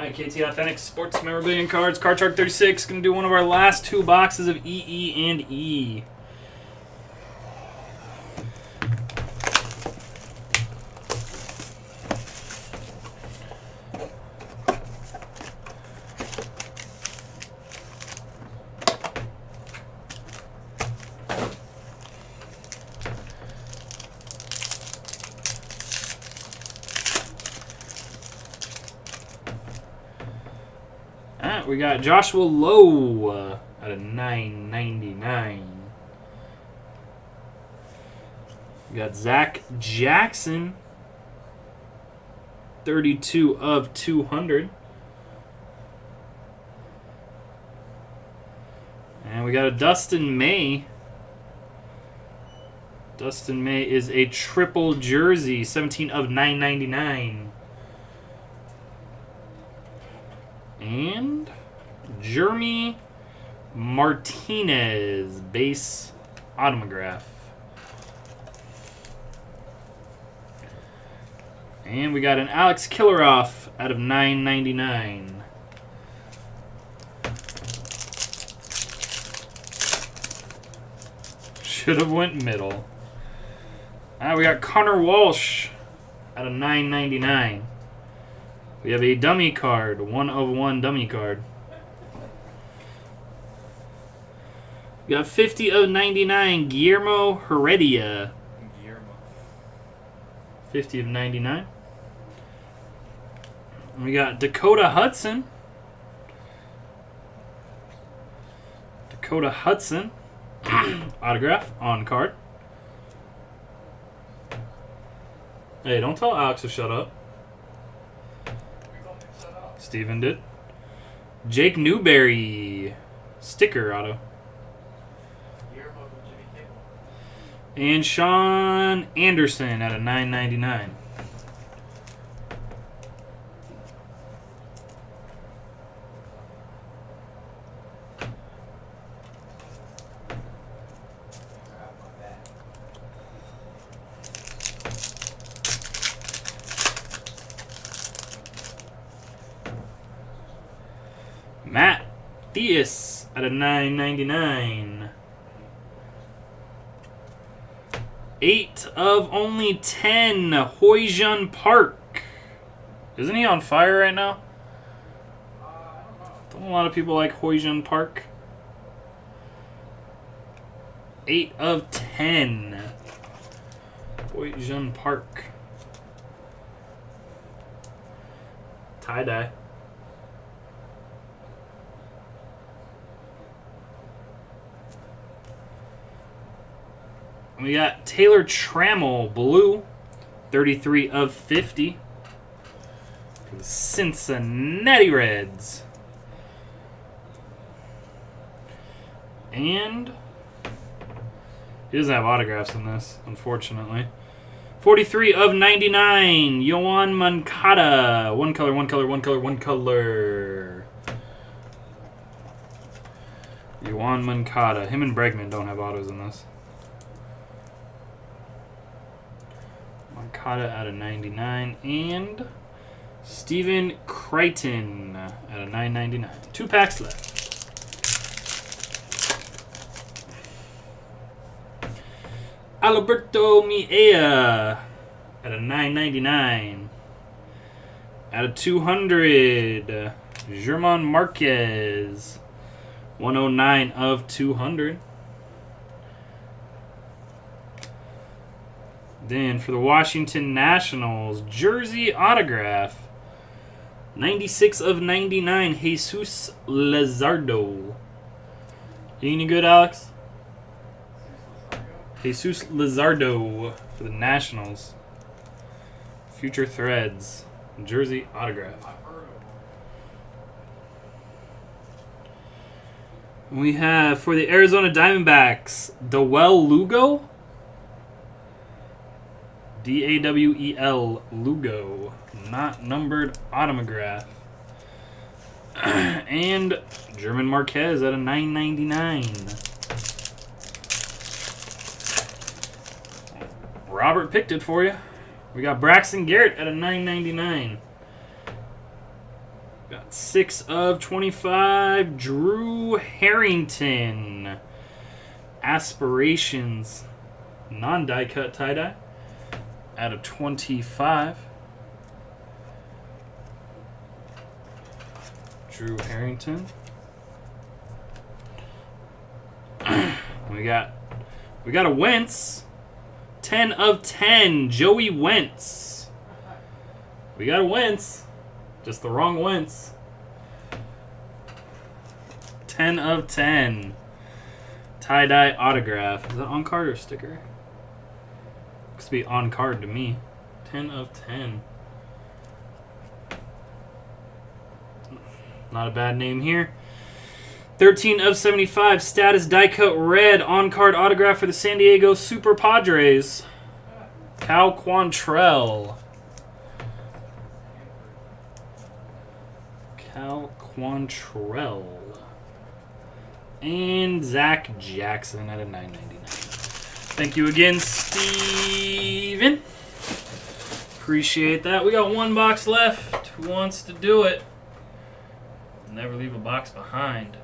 Alright, KTAuthentics Sports Memorabilia and Cards. Cardshark36 going to do one of our last 2 boxes of EE and E. Alright, we got Joshua Lowe at a $9.99. We got Zach Jackson, 32 of 200. And we got a Dustin May. Dustin May is a triple jersey, 17 of 999. And Jeremy Martinez, base autograph. And we got an Alex Killaroff out of $9.99. Should have went middle. We got Connor Walsh out of $9.99. We have a dummy card, 1 of 1 dummy card. We got 50 of 99, Guillermo Heredia. 50 of 99. We got Dakota Hudson. Dakota Hudson. Autograph on card. Hey, don't tell Alex to shut up. Steven did. Jake Newberry. Sticker auto. And Sean Anderson at a $9.99. Matt Theus at a $9.99. 8 of only 10, Hoijun Park. Isn't he on fire right now? Don't a lot of people like Hoijun Park? 8 of 10, Hoijun Park. Tie-dye. We got Taylor Trammell, blue, 33 of 50. For the Cincinnati Reds. And he doesn't have autographs in this, unfortunately. 43 of 99, Yoan Moncada. One color, one color, one color, one color. Yoan Moncada. Him and Bregman don't have autos in this. Moncada out of 99, and Steven Crichton out of 9.99. 2 packs left. Alberto Miella at a 9.99. Out of 200, German Marquez, 109 of 200. Then for the Washington Nationals, jersey autograph, 96 of 99, Jesus Luzardo. You any good, Alex? Jesus Luzardo for the Nationals. Future Threads, jersey autograph. We have for the Arizona Diamondbacks, Dawel Lugo. D-A-W-E-L, Lugo. Not numbered autograph. And German Marquez at a $9.99. Robert picked it for you. We got Braxton Garrett at a $9.99. Got 6 of 25. Drew Harrington. Aspirations. Non-die cut tie-dye. Out of 25. Drew Harrington. We got a Wentz. 10 of 10. Joey Wentz. We got a Wentz. Just the wrong Wentz. 10 of 10. Tie-dye autograph. Is that on card or sticker? Looks to be on card to me. 10 of 10. Not a bad name here. 13 of 75. Status die cut red on card autograph for the San Diego Super Padres. Cal Quantrill. Cal Quantrill. And Zach Jackson at a $9.99. Thank you again, Steven. Appreciate that. We got one box left. Who wants to do it? Never leave a box behind.